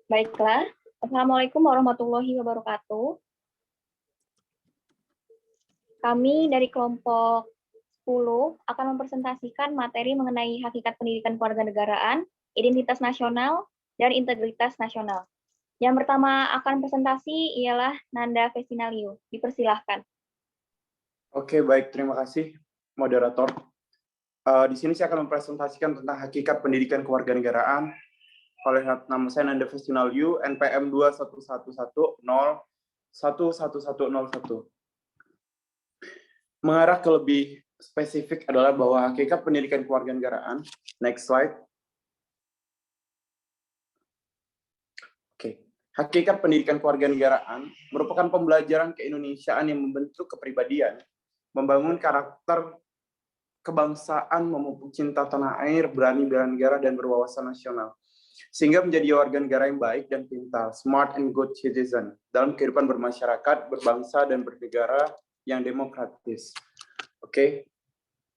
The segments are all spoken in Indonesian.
Baiklah, Assalamualaikum warahmatullahi wabarakatuh. Kami dari kelompok 10 akan mempresentasikan materi mengenai hakikat pendidikan kewarganegaraan, identitas nasional, dan integritas nasional. Yang pertama akan presentasi ialah Nanda Vesinaliu. Dipersilahkan. Oke, baik. Terima kasih, moderator. Di sini saya akan mempresentasikan tentang hakikat pendidikan kewarganegaraan oleh nama saya Nanda Vesinaliu, NPM 21110111101. Mengarah ke lebih spesifik adalah bahwa hakikat pendidikan kewarganegaraan, next slide. Oke. Hakikat pendidikan kewarganegaraan merupakan pembelajaran keindonesiaan yang membentuk kepribadian, membangun karakter kebangsaan, memupuk cinta tanah air, berani bela negara, dan berwawasan nasional. Sehingga menjadi warga negara yang baik dan pintar, smart and good citizen, dalam kehidupan bermasyarakat, berbangsa, dan bernegara yang demokratis. Oke,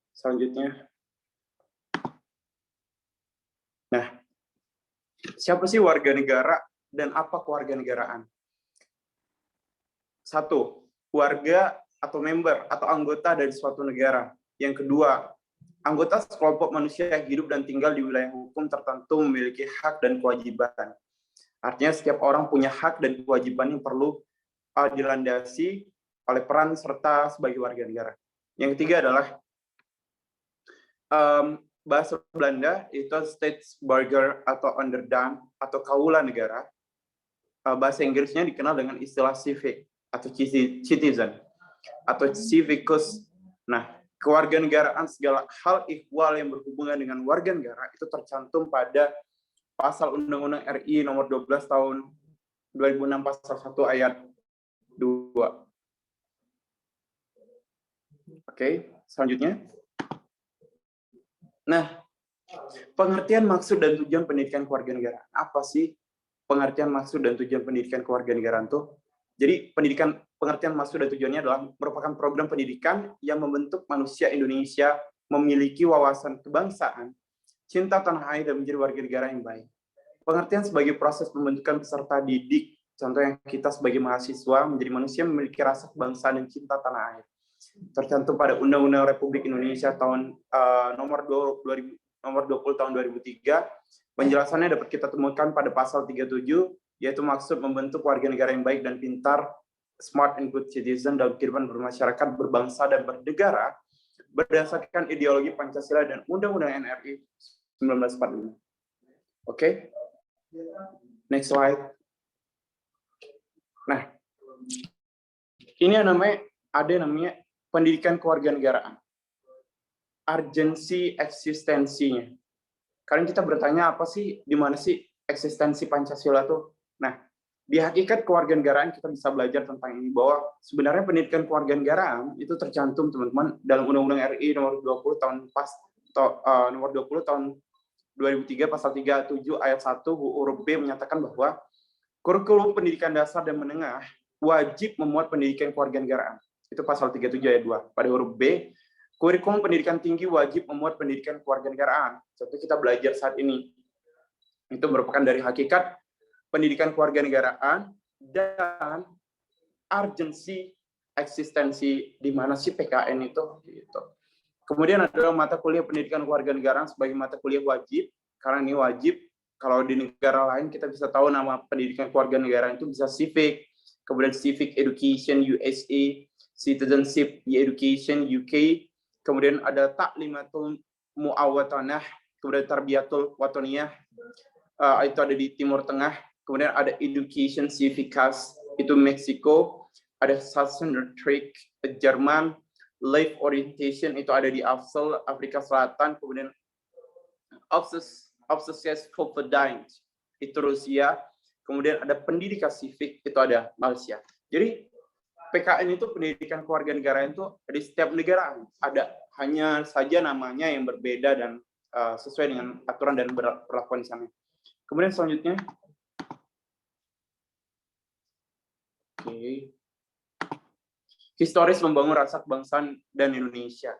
selanjutnya. Nah, siapa sih warga negara dan apa kewarganegaraan? 1. Warga atau member atau anggota dari suatu negara. Yang kedua, anggota sekelompok manusia yang hidup dan tinggal di wilayah hukum tertentu memiliki hak dan kewajiban. Artinya setiap orang punya hak dan kewajiban yang perlu dilandasi oleh peran serta sebagai warga negara. Yang ketiga adalah bahasa Belanda itu Staatsburger atau onderdaan atau kaula negara. Bahasa Inggrisnya dikenal dengan istilah civic atau citizen atau civicus. Nah, kewarganegaraan segala hal ihwal yang berhubungan dengan warga negara itu tercantum pada pasal Undang-Undang RI nomor 12 tahun 2006 pasal 1 ayat 2. Oke, selanjutnya. Nah, pengertian maksud dan tujuan pendidikan kewarganegaraan. Apa sih pengertian maksud dan tujuan pendidikan kewarganegaraan itu? Jadi pengertian maksud dan tujuannya adalah merupakan program pendidikan yang membentuk manusia Indonesia memiliki wawasan kebangsaan, cinta tanah air, dan menjadi warga negara yang baik. Pengertian sebagai proses pembentukan peserta didik, contohnya kita sebagai mahasiswa menjadi manusia memiliki rasa kebangsaan dan cinta tanah air. Tercantum pada Undang-Undang Republik Indonesia tahun nomor 20 tahun 2003. Penjelasannya dapat kita temukan pada pasal 37, yaitu maksud membentuk warga negara yang baik dan pintar, smart and good citizen dalam kehidupan bermasyarakat, berbangsa, dan bernegara berdasarkan ideologi Pancasila dan Undang-Undang NRI 1945. Oke. Next slide. Nah, ini ada namanya pendidikan kewarganegaraan. Urgensi eksistensinya. Kalian kita bertanya apa sih, di mana sih eksistensi Pancasila tuh? Nah, di hakikat kewarganegaraan kita bisa belajar tentang ini, bahwa sebenarnya pendidikan kewarganegaraan itu tercantum teman-teman dalam Undang-Undang RI nomor 20 tahun 2003 pasal 37 ayat 1 huruf B menyatakan bahwa kurikulum pendidikan dasar dan menengah wajib memuat pendidikan kewarganegaraan. Itu pasal 37 ayat 2. Pada huruf B, kurikulum pendidikan tinggi wajib memuat pendidikan kewarganegaraan. Contoh kita belajar saat ini. Itu merupakan dari hakikat pendidikan kewarganegaraan dan urgensi eksistensi di mana sih PKN itu gitu. Kemudian adalah mata kuliah pendidikan kewarganegaraan sebagai mata kuliah wajib, karena ini wajib. Kalau di negara lain kita bisa tahu nama pendidikan kewarganegaraan itu bisa civic, kemudian civic education USA, citizenship education UK, kemudian ada taklimatul muawatanah, kemudian tarbiyatul watoniyah, itu ada di Timur Tengah, kemudian ada education civicas, itu Meksiko, ada Sachsen-Trick, Jerman, life orientation, itu ada di Afsel, Afrika Selatan, kemudian Obsessive Verdient, itu Rusia, kemudian ada pendidikan civic, itu ada Malaysia. Jadi PKN itu pendidikan kewarganegaraan itu di setiap negara ada, hanya saja namanya yang berbeda dan sesuai dengan aturan dan perlakuan di sana. Kemudian selanjutnya, historis membangun rasa kebangsaan dan Indonesia.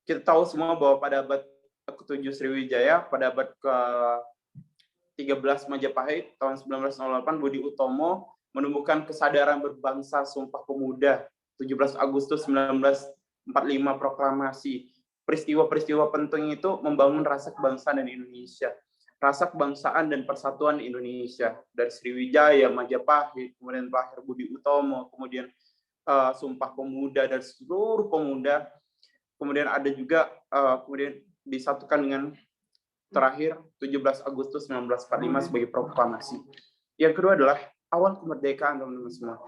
Kita tahu semua bahwa pada abad ke-7 Sriwijaya, pada abad 13 Majapahit, tahun 1908 Budi Utomo menumbuhkan kesadaran berbangsa Sumpah Pemuda, 17 Agustus 1945 proklamasi. Peristiwa-peristiwa penting itu membangun rasa kebangsaan dan Indonesia. Rasa kebangsaan dan persatuan Indonesia. Dari Sriwijaya, Majapahit, kemudian lahir Budi Utomo, kemudian Sumpah Pemuda dan seluruh pemuda. Kemudian ada juga kemudian disatukan dengan terakhir 17 Agustus 1945 sebagai proklamasi. Yang kedua adalah awal kemerdekaan, teman-teman semua.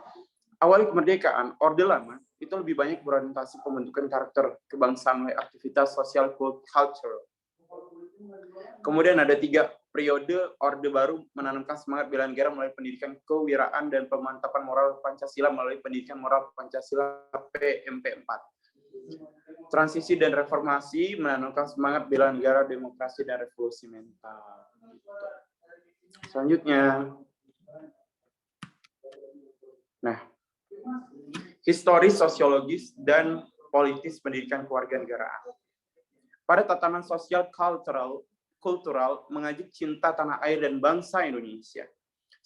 Awal kemerdekaan, Orde Lama itu lebih banyak berorientasi pembentukan karakter kebangsaan melalui aktivitas sosial cultural. Kemudian ada 3 periode Orde Baru menanamkan semangat bela negara melalui pendidikan kewiraan dan pemantapan moral Pancasila melalui pendidikan moral Pancasila PMP4. Transisi dan reformasi menanamkan semangat bela negara, demokrasi, dan revolusi mental. Selanjutnya, nah, historis, sosiologis, dan politis pendidikan kewarganegaraan. Pada tatanan sosial kultural mengajak cinta tanah air dan bangsa Indonesia.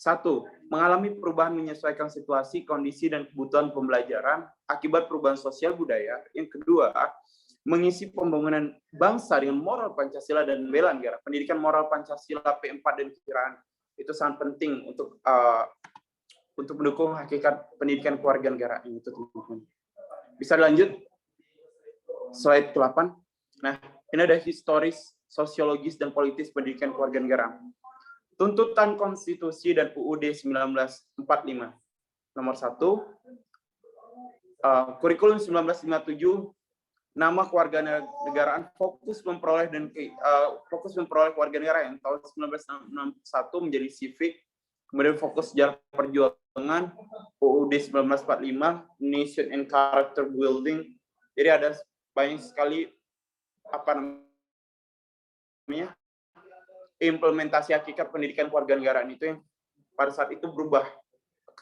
1. Mengalami perubahan menyesuaikan situasi, kondisi, dan kebutuhan pembelajaran akibat perubahan sosial budaya. Yang kedua, mengisi pembangunan bangsa dengan moral Pancasila dan bela negara. Pendidikan moral Pancasila P4 dan kewirausahaan itu sangat penting untuk mendukung hakikat pendidikan kewarganegaraan itu, teman-teman. Bisa lanjut slide ke-8. Nah, ini ada historis, sosiologis, dan politis pendidikan kewarganegaraan. Tuntutan Konstitusi dan UUD 1945. Nomor 1, kurikulum 1957, nama kewarganegaraan fokus memperoleh kewarganegaraan. Tahun 1961 menjadi civic, kemudian fokus sejarah perjuangan, UUD 1945, nation and character building. Jadi ada banyak sekali implementasi hakikat pendidikan kewarganegaraan itu yang pada saat itu berubah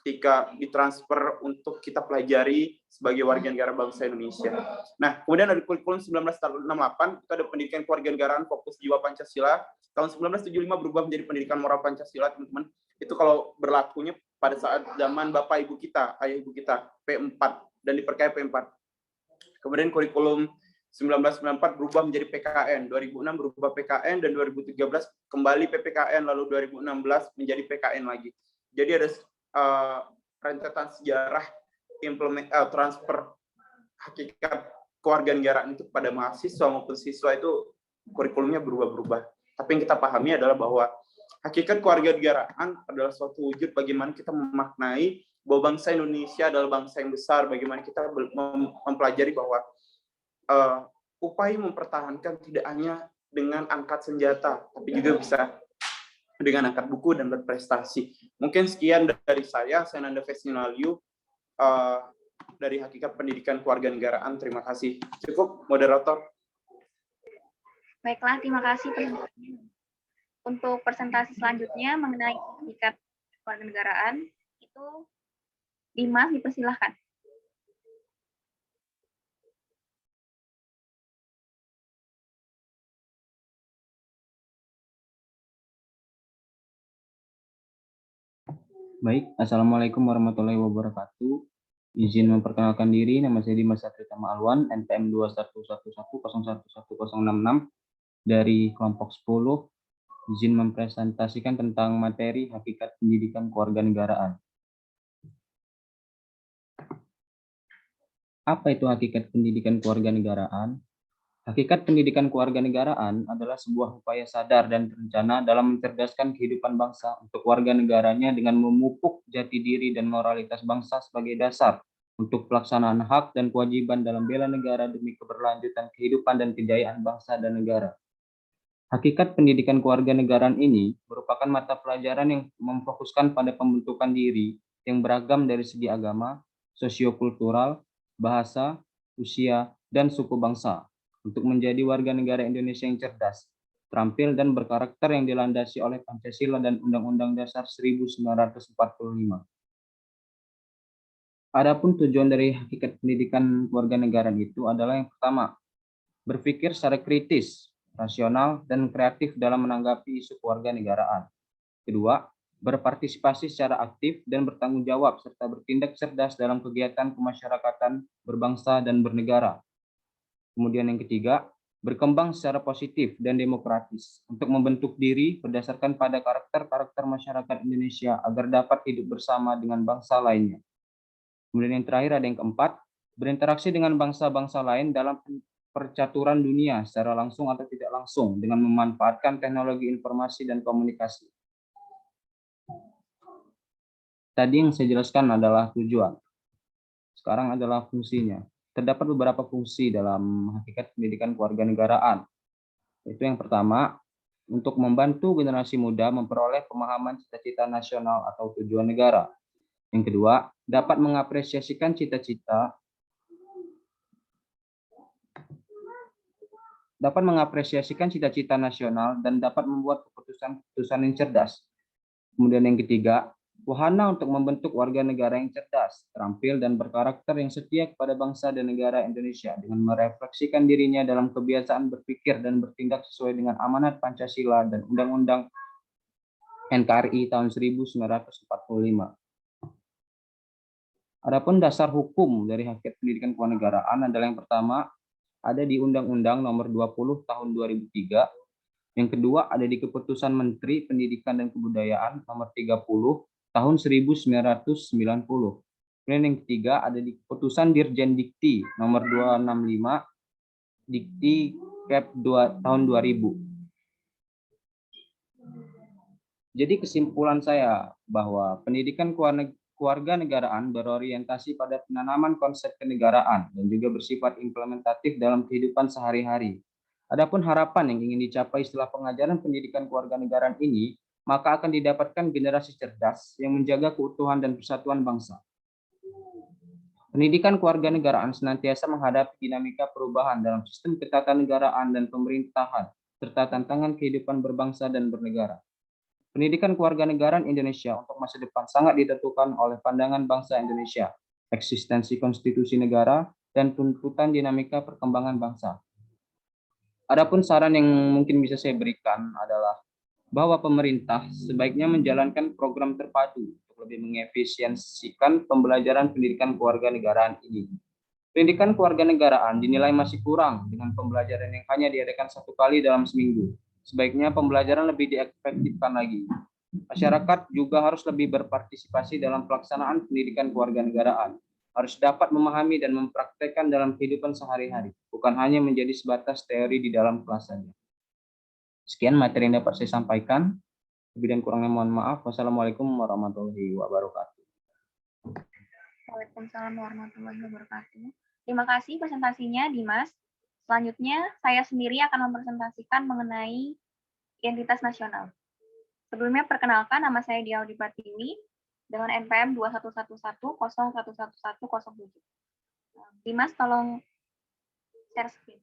ketika ditransfer untuk kita pelajari sebagai warga negara bangsa Indonesia. Nah, kemudian ada kurikulum 1968, itu ada pendidikan kewarganegaraan fokus jiwa Pancasila. Tahun 1975 berubah menjadi pendidikan moral Pancasila, teman-teman. Itu kalau berlakunya pada saat zaman Bapak Ibu kita, ayah ibu kita, P4, dan diperkaya P4. Kemudian kurikulum 1994 berubah menjadi PKN, 2006 berubah PKN, dan 2013 kembali PPKN, lalu 2016 menjadi PKN lagi. Jadi ada rentetan sejarah transfer hakikat kewarganegaraan itu kepada mahasiswa maupun siswa itu kurikulumnya berubah-berubah. Tapi yang kita pahami adalah bahwa hakikat kewarganegaraan adalah suatu wujud bagaimana kita memaknai bahwa bangsa Indonesia adalah bangsa yang besar, bagaimana kita mempelajari bahwa upaya mempertahankan tidak hanya dengan angkat senjata, tapi juga bisa dengan angkat buku dan berprestasi. Mungkin sekian dari saya Nanda Festinaliu, dari Hakikat Pendidikan Kewarganegaraan. Terima kasih. Cukup, moderator. Baiklah, terima kasih. Untuk presentasi selanjutnya mengenai hakikat kewarganegaraan, itu Dimas, dipersilahkan. Baik, Assalamualaikum warahmatullahi wabarakatuh. Izin memperkenalkan diri, nama saya Dimas Satritama Alwan, NPM 2111011066 dari kelompok 10. Izin mempresentasikan tentang materi hakikat pendidikan kewarganegaraan. Apa itu hakikat pendidikan kewarganegaraan? Hakikat pendidikan kewarganegaraan adalah sebuah upaya sadar dan terencana dalam mencerdaskan kehidupan bangsa untuk warga negaranya dengan memupuk jati diri dan moralitas bangsa sebagai dasar untuk pelaksanaan hak dan kewajiban dalam bela negara demi keberlanjutan kehidupan dan kejayaan bangsa dan negara. Hakikat pendidikan kewarganegaraan ini merupakan mata pelajaran yang memfokuskan pada pembentukan diri yang beragam dari segi agama, sosiokultural, bahasa, usia, dan suku bangsa, untuk menjadi warga negara Indonesia yang cerdas, terampil, dan berkarakter yang dilandasi oleh Pancasila dan Undang-Undang Dasar 1945. Adapun tujuan dari hakikat pendidikan kewarganegaraan itu adalah yang pertama, berpikir secara kritis, rasional, dan kreatif dalam menanggapi isu kewarganegaraan. Kedua, berpartisipasi secara aktif dan bertanggung jawab serta bertindak cerdas dalam kegiatan kemasyarakatan, berbangsa dan bernegara. Kemudian yang ketiga, berkembang secara positif dan demokratis untuk membentuk diri berdasarkan pada karakter-karakter masyarakat Indonesia agar dapat hidup bersama dengan bangsa lainnya. Kemudian yang terakhir ada yang keempat, berinteraksi dengan bangsa-bangsa lain dalam percaturan dunia secara langsung atau tidak langsung dengan memanfaatkan teknologi informasi dan komunikasi. Tadi yang saya jelaskan adalah tujuan. Sekarang adalah fungsinya. Terdapat beberapa fungsi dalam hakikat pendidikan kewarganegaraan. Itu yang pertama, untuk membantu generasi muda memperoleh pemahaman cita-cita nasional atau tujuan negara. Yang kedua, dapat mengapresiasikan cita-cita nasional dan dapat membuat keputusan-keputusan yang cerdas. Kemudian yang ketiga, wahana untuk membentuk warga negara yang cerdas, terampil, dan berkarakter yang setia kepada bangsa dan negara Indonesia dengan merefleksikan dirinya dalam kebiasaan berpikir dan bertindak sesuai dengan amanat Pancasila dan Undang-Undang NKRI tahun 1945. Adapun dasar hukum dari hakikat pendidikan kewarganegaraan adalah yang pertama, ada di Undang-Undang Nomor 20 Tahun 2003. Yang kedua ada di Keputusan Menteri Pendidikan dan Kebudayaan Nomor 30 Tahun 1990. Kemudian yang ketiga ada di Keputusan Dirjen Dikti Nomor 265 Dikti Cap 2 Tahun 2000. Jadi kesimpulan saya bahwa pendidikan kewarganegaraan berorientasi pada penanaman konsep kenegaraan dan juga bersifat implementatif dalam kehidupan sehari-hari. Adapun harapan yang ingin dicapai setelah pengajaran pendidikan kewarganegaraan ini, maka akan didapatkan generasi cerdas yang menjaga keutuhan dan persatuan bangsa. Pendidikan kewarganegaraan senantiasa menghadapi dinamika perubahan dalam sistem ketatanegaraan dan pemerintahan, serta tantangan kehidupan berbangsa dan bernegara. Pendidikan kewarganegaraan Indonesia untuk masa depan sangat ditentukan oleh pandangan bangsa Indonesia, eksistensi konstitusi negara, dan tuntutan dinamika perkembangan bangsa. Adapun saran yang mungkin bisa saya berikan adalah bahwa pemerintah sebaiknya menjalankan program terpadu untuk lebih mengefisiensikan pembelajaran pendidikan kewarganegaraan ini. Pendidikan kewarganegaraan dinilai masih kurang dengan pembelajaran yang hanya diadakan 1 kali dalam seminggu. Sebaiknya pembelajaran lebih diefektifkan lagi. Masyarakat juga harus lebih berpartisipasi dalam pelaksanaan pendidikan kewarganegaraan. Harus dapat memahami dan mempraktekkan dalam kehidupan sehari-hari, bukan hanya menjadi sebatas teori di dalam kelas saja. Sekian materi yang dapat saya sampaikan. Lebih dan kurangnya mohon maaf. Wassalamualaikum warahmatullahi wabarakatuh. Waalaikumsalam warahmatullahi wabarakatuh. Terima kasih presentasinya, Dimas. Selanjutnya, saya sendiri akan mempresentasikan mengenai identitas nasional. Sebelumnya, perkenalkan, nama saya Diaudi Pratiwi dengan NPM 2111011107. Dimas, tolong share screen.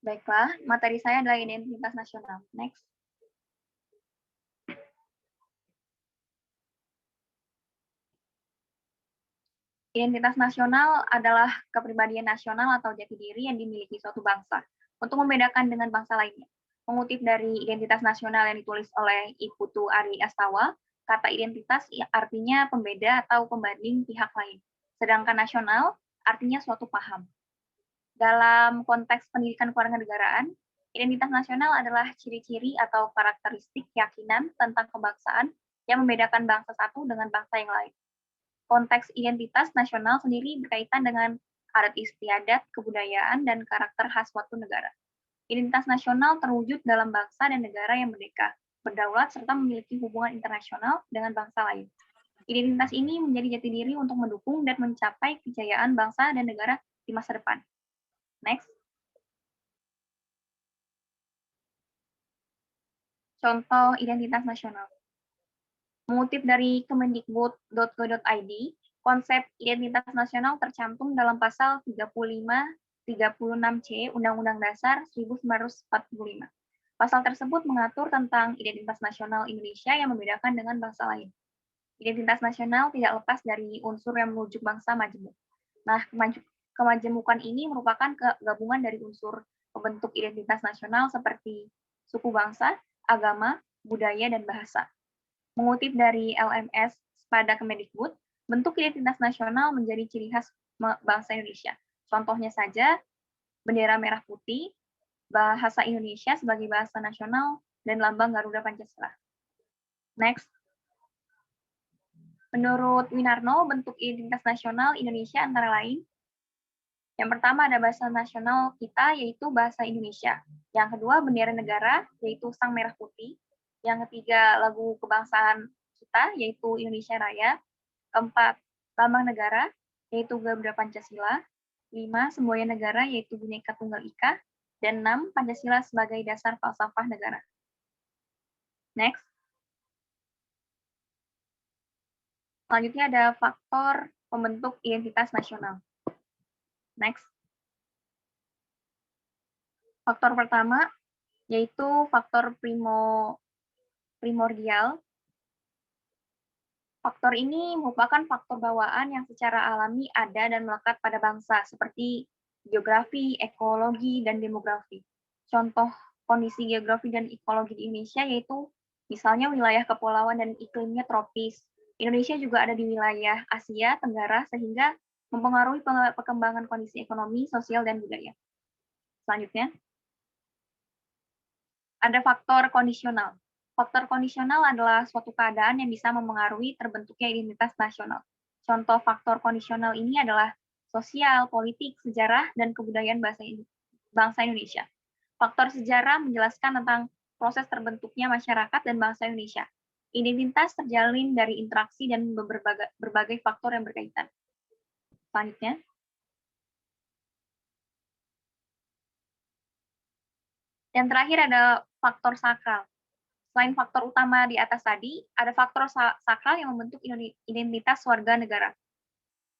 Baiklah, materi saya adalah identitas nasional. Next. Identitas nasional adalah kepribadian nasional atau jati diri yang dimiliki suatu bangsa untuk membedakan dengan bangsa lainnya. Mengutip dari identitas nasional yang ditulis oleh I Putu Ari Astawa, kata identitas artinya pembeda atau pembanding pihak lain. Sedangkan nasional artinya suatu paham. Dalam konteks pendidikan kewarganegaraan, identitas nasional adalah ciri-ciri atau karakteristik keyakinan tentang kebangsaan yang membedakan bangsa satu dengan bangsa yang lain. Konteks identitas nasional sendiri berkaitan dengan adat istiadat, kebudayaan, dan karakter khas suatu negara. Identitas nasional terwujud dalam bangsa dan negara yang merdeka, berdaulat, serta memiliki hubungan internasional dengan bangsa lain. Identitas ini menjadi jati diri untuk mendukung dan mencapai kejayaan bangsa dan negara di masa depan. Next. Contoh identitas nasional. Mengutip dari kemendikbud.go.id, konsep identitas nasional tercantum dalam pasal 35-36C Undang-Undang Dasar 1945. Pasal tersebut mengatur tentang identitas nasional Indonesia yang membedakan dengan bangsa lain. Identitas nasional tidak lepas dari unsur yang menuju bangsa majemuk. Nah, kemajemukan ini merupakan gabungan dari unsur pembentuk identitas nasional seperti suku bangsa, agama, budaya, dan bahasa. Mengutip dari LMS pada Kemendikbud, bentuk identitas nasional menjadi ciri khas bangsa Indonesia. Contohnya saja, bendera merah putih, bahasa Indonesia sebagai bahasa nasional, dan lambang Garuda Pancasila. Next. Menurut Winarno, bentuk identitas nasional Indonesia antara lain, yang pertama ada bahasa nasional kita, yaitu bahasa Indonesia. Yang kedua, bendera negara, yaitu Sang Merah Putih. Yang ketiga, lagu kebangsaan kita, yaitu Indonesia Raya. Keempat, lambang negara, yaitu Garuda Pancasila. 5, semboyan negara, yaitu Bhinneka Tunggal Ika. Dan 6, Pancasila sebagai dasar falsafah negara. Next. Selanjutnya ada faktor pembentuk identitas nasional. Next. Faktor pertama yaitu faktor primordial. Faktor ini merupakan faktor bawaan yang secara alami ada dan melekat pada bangsa, seperti geografi, ekologi, dan demografi. Contoh kondisi geografi dan ekologi di Indonesia yaitu misalnya wilayah kepulauan dan iklimnya tropis. Indonesia juga ada di wilayah Asia Tenggara sehingga mempengaruhi perkembangan kondisi ekonomi, sosial, dan budaya. Selanjutnya, ada faktor kondisional. Faktor kondisional adalah suatu keadaan yang bisa mempengaruhi terbentuknya identitas nasional. Contoh faktor kondisional ini adalah sosial, politik, sejarah, dan kebudayaan bangsa Indonesia. Faktor sejarah menjelaskan tentang proses terbentuknya masyarakat dan bangsa Indonesia. Identitas terjalin dari interaksi dan berbagai faktor yang berkaitan. Selanjutnya, yang terakhir ada faktor sakral. Selain faktor utama di atas tadi, ada faktor sakral yang membentuk identitas warga negara.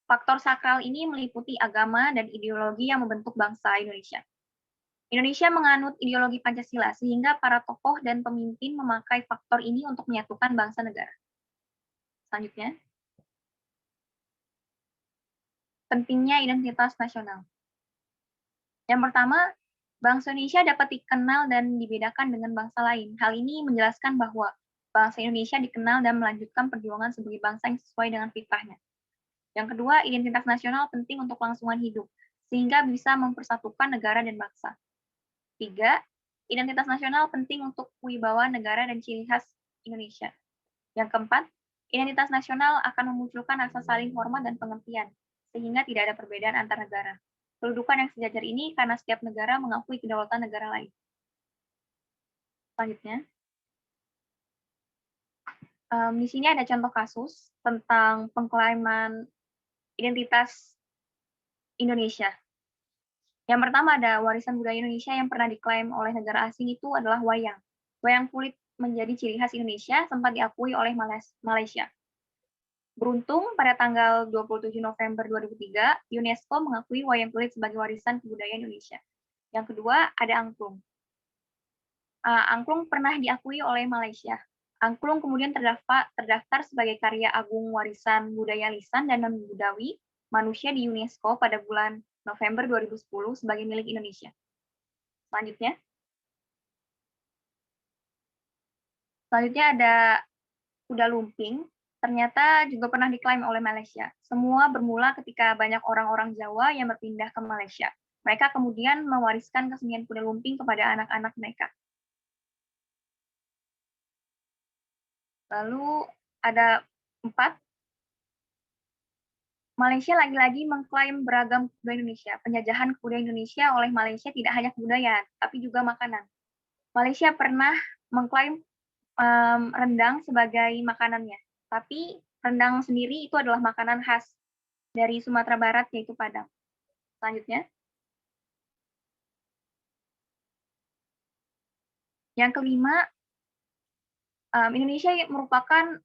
Faktor sakral ini meliputi agama dan ideologi yang membentuk bangsa Indonesia. Indonesia menganut ideologi Pancasila, sehingga para tokoh dan pemimpin memakai faktor ini untuk menyatukan bangsa negara. Selanjutnya, pentingnya identitas nasional. Yang pertama, bangsa Indonesia dapat dikenal dan dibedakan dengan bangsa lain. Hal ini menjelaskan bahwa bangsa Indonesia dikenal dan melanjutkan perjuangan sebagai bangsa yang sesuai dengan fitrahnya. Yang kedua, identitas nasional penting untuk kelangsungan hidup, sehingga bisa mempersatukan negara dan bangsa. 3, identitas nasional penting untuk wibawa negara dan ciri khas Indonesia. Yang keempat, identitas nasional akan memunculkan rasa saling hormat dan pengertian, sehingga tidak ada perbedaan antar negara. Kedudukan yang sejajar ini karena setiap negara mengakui kedaulatan negara lain. Selanjutnya, di sini ada contoh kasus tentang pengklaiman identitas Indonesia. Yang pertama ada warisan budaya Indonesia yang pernah diklaim oleh negara asing itu adalah wayang. Wayang kulit menjadi ciri khas Indonesia, sempat diakui oleh Malaysia. Beruntung pada tanggal 27 November 2003, UNESCO mengakui wayang kulit sebagai warisan kebudayaan Indonesia. Yang kedua ada angklung. Angklung pernah diakui oleh Malaysia. Angklung kemudian terdaftar sebagai karya agung warisan budaya lisan dan non-budawi manusia di UNESCO pada bulan November 2010 sebagai milik Indonesia. Selanjutnya ada kuda lumping, ternyata juga pernah diklaim oleh Malaysia. Semua bermula ketika banyak orang-orang Jawa yang berpindah ke Malaysia. Mereka kemudian mewariskan kesenian kuda lumping kepada anak-anak mereka. Lalu ada 4, Malaysia lagi-lagi mengklaim beragam kebudayaan Indonesia. Penjajahan kebudayaan Indonesia oleh Malaysia tidak hanya kebudayaan, tapi juga makanan. Malaysia pernah mengklaim rendang sebagai makanannya, tapi rendang sendiri itu adalah makanan khas dari Sumatera Barat, yaitu Padang. Selanjutnya, yang kelima, Indonesia merupakan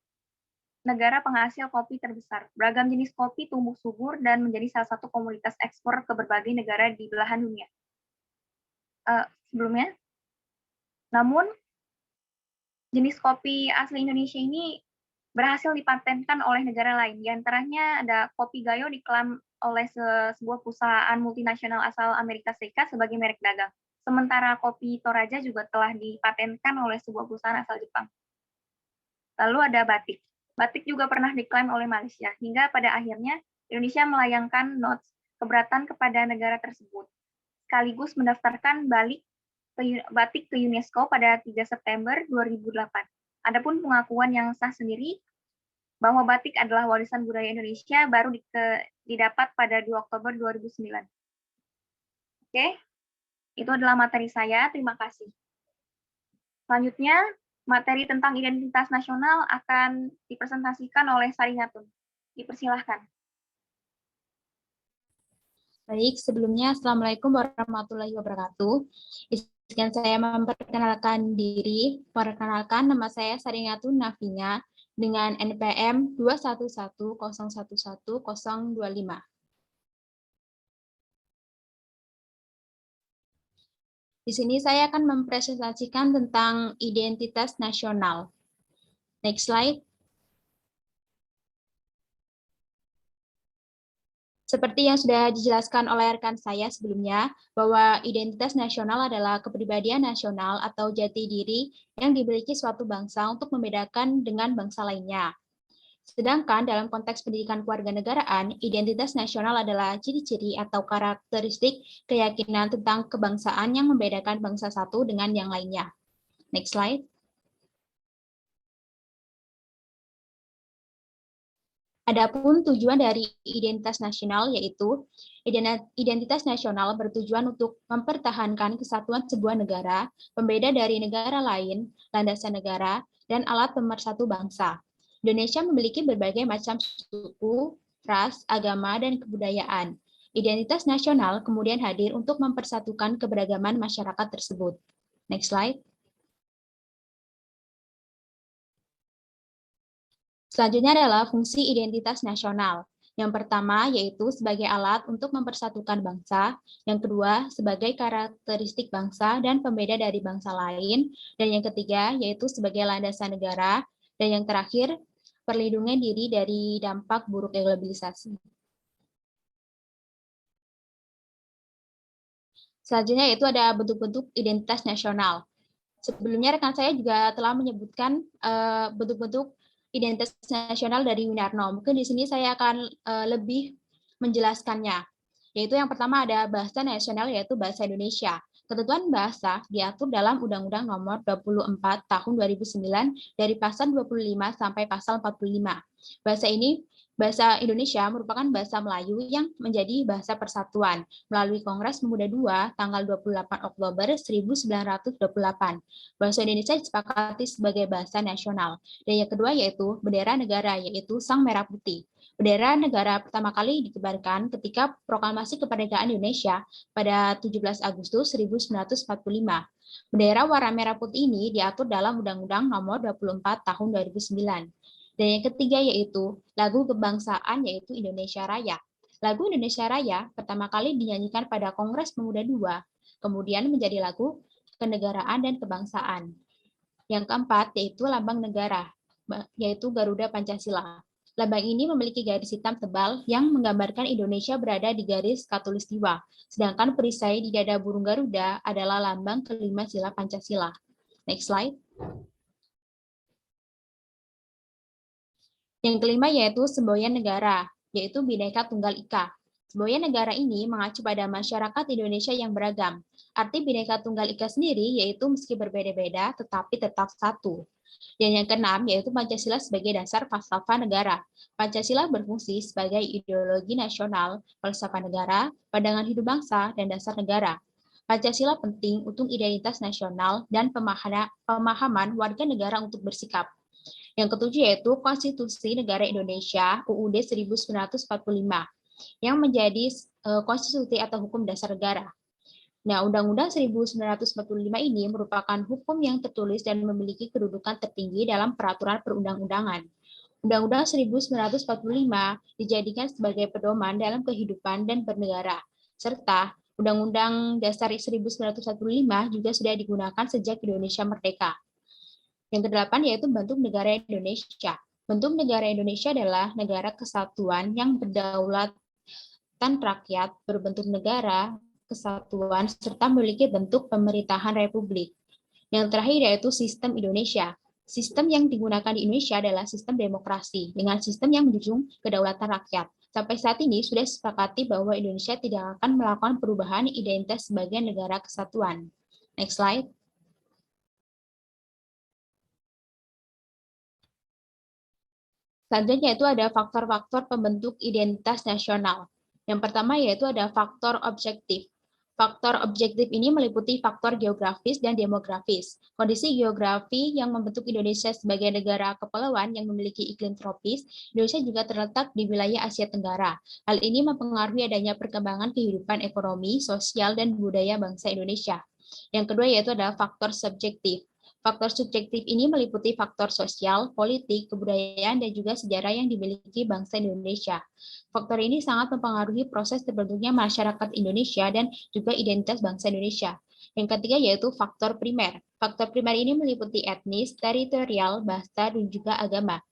negara penghasil kopi terbesar. Beragam jenis kopi tumbuh subur dan menjadi salah satu komoditas ekspor ke berbagai negara di belahan dunia. Sebelumnya, Namun, jenis kopi asli Indonesia ini berhasil dipatenkan oleh negara lain. Di antaranya ada kopi Gayo diklaim oleh sebuah perusahaan multinasional asal Amerika Serikat sebagai merek dagang. Sementara kopi Toraja juga telah dipatenkan oleh sebuah perusahaan asal Jepang. Lalu ada batik. Batik juga pernah diklaim oleh Malaysia, hingga pada akhirnya Indonesia melayangkan notes keberatan kepada negara tersebut, sekaligus mendaftarkan batik ke UNESCO pada 3 September 2008. Adapun pengakuan yang sah sendiri bahwa batik adalah warisan budaya Indonesia baru didapat pada 2 Oktober 2009. Oke, itu adalah materi saya. Terima kasih. Selanjutnya, materi tentang identitas nasional akan dipresentasikan oleh Saringatun. Dipersilahkan. Baik, sebelumnya Assalamualaikum warahmatullahi wabarakatuh. Izinkan saya memperkenalkan diri. Perkenalkan, nama saya Saringatun Nafinya dengan NPM 211011025. Di sini saya akan mempresentasikan tentang identitas nasional. Next slide. Seperti yang sudah dijelaskan oleh rekan saya sebelumnya, bahwa identitas nasional adalah kepribadian nasional atau jati diri yang dimiliki suatu bangsa untuk membedakan dengan bangsa lainnya. Sedangkan dalam konteks pendidikan kewarganegaraan, identitas nasional adalah ciri-ciri atau karakteristik keyakinan tentang kebangsaan yang membedakan bangsa satu dengan yang lainnya. Next slide. Adapun tujuan dari identitas nasional yaitu identitas nasional bertujuan untuk mempertahankan kesatuan sebuah negara, pembeda dari negara lain, landasan negara, dan alat pemersatu bangsa. Indonesia memiliki berbagai macam suku, ras, agama, dan kebudayaan. Identitas nasional kemudian hadir untuk mempersatukan keberagaman masyarakat tersebut. Next slide. Selanjutnya adalah fungsi identitas nasional. Yang pertama yaitu sebagai alat untuk mempersatukan bangsa, yang kedua sebagai karakteristik bangsa dan pembeda dari bangsa lain, dan yang ketiga yaitu sebagai landasan negara, dan yang terakhir perlindungan diri dari dampak buruk globalisasi. Selanjutnya yaitu ada bentuk-bentuk identitas nasional. Sebelumnya rekan saya juga telah menyebutkan bentuk-bentuk identitas nasional dari Winarno. Mungkin di sini saya akan lebih menjelaskannya. Yaitu yang pertama ada bahasa nasional yaitu bahasa Indonesia. Ketentuan bahasa diatur dalam Undang-Undang Nomor 24 Tahun 2009 dari pasal 25 sampai pasal 45. Bahasa Indonesia merupakan bahasa Melayu yang menjadi bahasa persatuan melalui Kongres Pemuda II tanggal 28 Oktober 1928. Bahasa Indonesia disepakati sebagai bahasa nasional. Dan yang kedua yaitu bendera negara, yaitu Sang Merah Putih. Bendera negara pertama kali dikibarkan ketika Proklamasi Kemerdekaan Indonesia pada 17 Agustus 1945. Bendera warna merah putih ini diatur dalam Undang-Undang Nomor 24 Tahun 2009. Dan yang ketiga yaitu lagu kebangsaan yaitu Indonesia Raya. Lagu Indonesia Raya pertama kali dinyanyikan pada Kongres Pemuda II, kemudian menjadi lagu kenegaraan dan kebangsaan. Yang keempat yaitu lambang negara, yaitu Garuda Pancasila. Lambang ini memiliki garis hitam tebal yang menggambarkan Indonesia berada di garis khatulistiwa, sedangkan perisai di dada burung Garuda adalah lambang kelima sila Pancasila. Next slide. Yang kelima yaitu semboyan negara, yaitu Bhinneka Tunggal Ika. Semboyan negara ini mengacu pada masyarakat Indonesia yang beragam. Arti Bhinneka Tunggal Ika sendiri yaitu meski berbeda-beda tetapi tetap satu. Dan yang keenam yaitu Pancasila sebagai dasar falsafah negara. Pancasila berfungsi sebagai ideologi nasional, falsafah negara, pandangan hidup bangsa, dan dasar negara. Pancasila penting untuk identitas nasional dan pemahaman warga negara untuk bersikap. Yang ketujuh yaitu Konstitusi Negara Indonesia UUD 1945 yang menjadi konstitusi atau hukum dasar negara. Nah, Undang-Undang 1945 ini merupakan hukum yang tertulis dan memiliki kedudukan tertinggi dalam peraturan perundang-undangan. Undang-Undang 1945 dijadikan sebagai pedoman dalam kehidupan dan bernegara, serta Undang-Undang Dasar 1945 juga sudah digunakan sejak Indonesia merdeka. Yang kedelapan yaitu bentuk negara Indonesia. Bentuk negara Indonesia adalah negara kesatuan yang berdaulatan rakyat, berbentuk negara kesatuan, serta memiliki bentuk pemerintahan republik. Yang terakhir yaitu sistem Indonesia. Sistem yang digunakan di Indonesia adalah sistem demokrasi, dengan sistem yang menjunjung kedaulatan rakyat. Sampai saat ini sudah disepakati bahwa Indonesia tidak akan melakukan perubahan identitas sebagai negara kesatuan. Next slide. Selanjutnya itu ada faktor-faktor pembentuk identitas nasional. Yang pertama yaitu ada faktor objektif. Faktor objektif ini meliputi faktor geografis dan demografis. Kondisi geografi yang membentuk Indonesia sebagai negara kepulauan yang memiliki iklim tropis, Indonesia juga terletak di wilayah Asia Tenggara. Hal ini mempengaruhi adanya perkembangan kehidupan ekonomi, sosial, dan budaya bangsa Indonesia. Yang kedua yaitu adalah faktor subjektif. Faktor subjektif ini meliputi faktor sosial, politik, kebudayaan, dan juga sejarah yang dimiliki bangsa Indonesia. Faktor ini sangat mempengaruhi proses terbentuknya masyarakat Indonesia dan juga identitas bangsa Indonesia. Yang ketiga yaitu faktor primer. Faktor primer ini meliputi etnis, teritorial, bahasa, dan juga agama.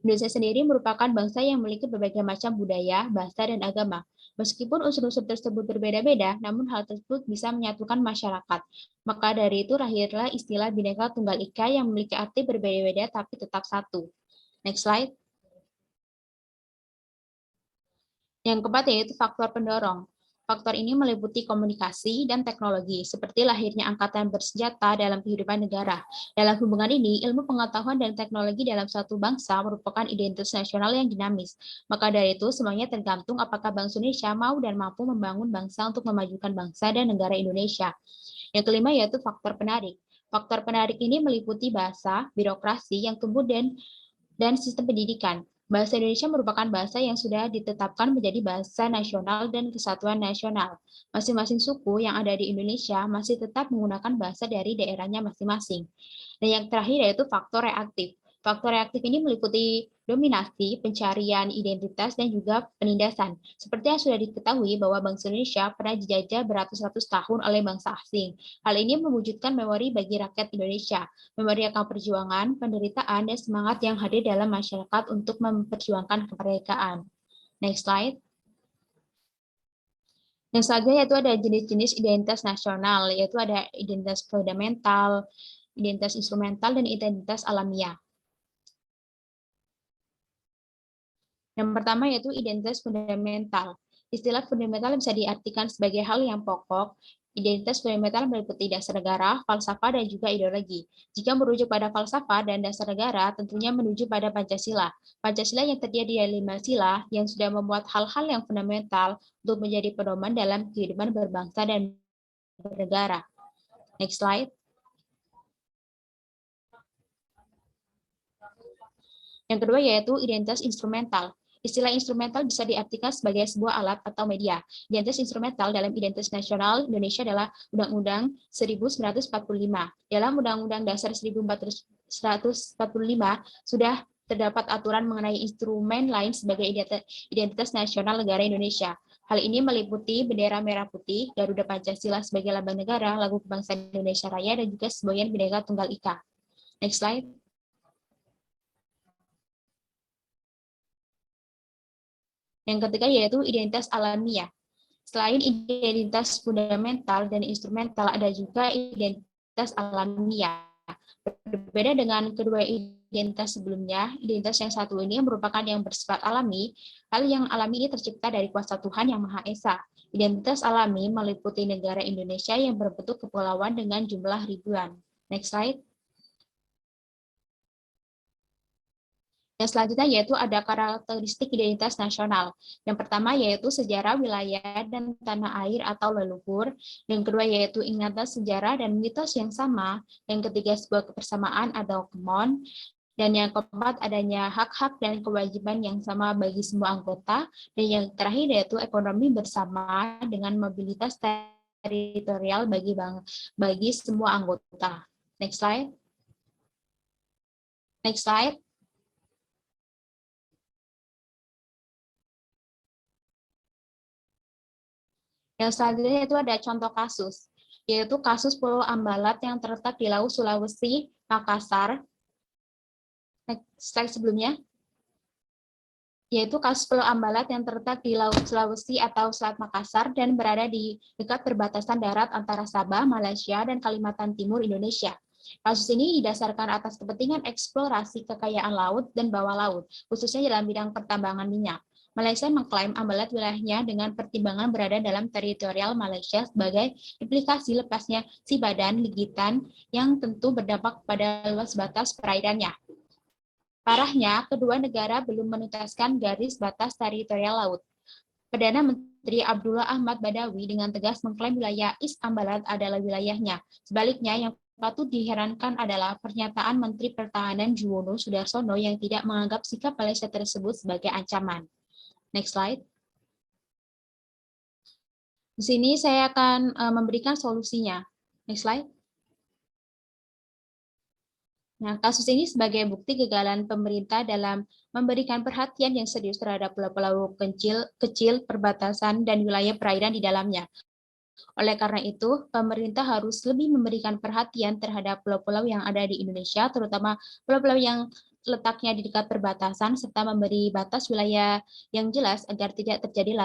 Indonesia sendiri merupakan bangsa yang memiliki berbagai macam budaya, bahasa, dan agama. Meskipun unsur-unsur tersebut berbeda-beda, namun hal tersebut bisa menyatukan masyarakat. Maka dari itu lahirlah istilah Bhinneka Tunggal Ika yang memiliki arti berbeda-beda tapi tetap satu. Next slide. Yang keempat yaitu faktor pendorong. Faktor ini meliputi komunikasi dan teknologi, seperti lahirnya angkatan bersenjata dalam kehidupan negara. Dalam hubungan ini, ilmu pengetahuan dan teknologi dalam suatu bangsa merupakan identitas nasional yang dinamis. Maka dari itu, semuanya tergantung apakah bangsa Indonesia mau dan mampu membangun bangsa untuk memajukan bangsa dan negara Indonesia. Yang kelima yaitu faktor penarik. Faktor penarik ini meliputi bahasa, birokrasi yang tumbuh dan sistem pendidikan. Bahasa Indonesia merupakan bahasa yang sudah ditetapkan menjadi bahasa nasional dan kesatuan nasional. Masing-masing suku yang ada di Indonesia masih tetap menggunakan bahasa dari daerahnya masing-masing. Dan yang terakhir yaitu faktor reaktif. Faktor reaktif ini meliputi dominasi, pencarian identitas, dan juga penindasan. Seperti yang sudah diketahui bahwa bangsa Indonesia pernah dijajah beratus-ratus tahun oleh bangsa asing. Hal ini mewujudkan memori bagi rakyat Indonesia, memori akan perjuangan, penderitaan, dan semangat yang hadir dalam masyarakat untuk memperjuangkan kemerdekaan. Next slide. Yang selanjutnya yaitu ada jenis-jenis identitas nasional, yaitu ada identitas fundamental, identitas instrumental, dan identitas alamiah. Yang pertama yaitu identitas fundamental. Istilah fundamental bisa diartikan sebagai hal yang pokok. Identitas fundamental meliputi dasar negara, falsafah, dan juga ideologi. Jika merujuk pada falsafah dan dasar negara, tentunya menuju pada Pancasila. Pancasila yang terdiri dari 5 sila yang sudah memuat hal-hal yang fundamental untuk menjadi pedoman dalam kehidupan berbangsa dan bernegara. Next slide. Yang kedua yaitu identitas instrumental. Istilah instrumental bisa diartikan sebagai sebuah alat atau media. Identitas instrumental dalam identitas nasional Indonesia adalah Undang-Undang 1945. Dalam Undang-Undang Dasar 1945 sudah terdapat aturan mengenai instrumen lain sebagai identitas nasional negara Indonesia. Hal ini meliputi bendera merah putih, Garuda Pancasila sebagai lambang negara, lagu kebangsaan Indonesia Raya, dan juga semboyan Bhinneka Tunggal Ika. Next slide. Yang ketiga yaitu identitas alamiah. Selain identitas fundamental dan instrumental, ada juga identitas alamiah. Berbeda dengan kedua identitas sebelumnya, identitas yang satu ini merupakan yang bersifat alami. Hal yang alami ini tercipta dari kuasa Tuhan Yang Maha Esa. Identitas alami meliputi negara Indonesia yang berbentuk kepulauan dengan jumlah ribuan. Next slide. Yang selanjutnya yaitu ada karakteristik identitas nasional. Yang pertama yaitu sejarah wilayah dan tanah air atau leluhur. Yang kedua yaitu ingatan sejarah dan mitos yang sama. Yang ketiga sebuah kebersamaan atau common. Dan yang keempat adanya hak-hak dan kewajiban yang sama bagi semua anggota. Dan yang terakhir yaitu ekonomi bersama dengan mobilitas teritorial bagi semua anggota. Next slide. Next slide. Yang selanjutnya itu ada contoh kasus, yaitu kasus Pulau Ambalat yang terletak di Laut Sulawesi, Makassar. Slide sebelumnya. Yaitu kasus Pulau Ambalat yang terletak di Laut Sulawesi atau Selat Makassar dan berada di dekat perbatasan darat antara Sabah, Malaysia, dan Kalimantan Timur, Indonesia. Kasus ini didasarkan atas kepentingan eksplorasi kekayaan laut dan bawah laut, khususnya dalam bidang pertambangan minyak. Malaysia mengklaim Ambalat wilayahnya dengan pertimbangan berada dalam teritorial Malaysia sebagai implikasi lepasnya si badan ligitan yang tentu berdampak pada luas batas perairannya. Parahnya, kedua negara belum menuntaskan garis batas teritorial laut. Perdana Menteri Abdullah Ahmad Badawi dengan tegas mengklaim wilayah East Ambalat adalah wilayahnya. Sebaliknya, yang patut diherankan adalah pernyataan Menteri Pertahanan Juwono Sudarsono yang tidak menganggap sikap Malaysia tersebut sebagai ancaman. Next slide. Di sini saya akan memberikan solusinya. Next slide. Nah, kasus ini sebagai bukti kegagalan pemerintah dalam memberikan perhatian yang serius terhadap pulau-pulau kecil, perbatasan, dan wilayah perairan di dalamnya. Oleh karena itu, pemerintah harus lebih memberikan perhatian terhadap pulau-pulau yang ada di Indonesia, terutama pulau-pulau yang letaknya di dekat perbatasan, serta memberi batas wilayah yang jelas agar tidak terjadi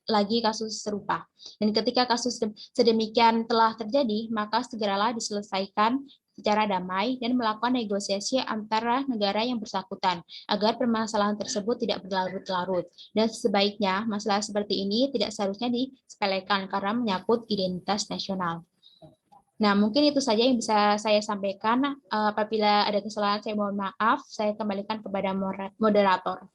lagi kasus serupa. Dan ketika kasus sedemikian telah terjadi, maka segeralah diselesaikan secara damai dan melakukan negosiasi antara negara yang bersangkutan agar permasalahan tersebut tidak berlarut-larut. Dan sebaiknya masalah seperti ini tidak seharusnya disepelekan karena menyangkut identitas nasional. Nah, mungkin itu saja yang bisa saya sampaikan. Apabila ada kesalahan, saya mohon maaf. Saya kembalikan kepada moderator.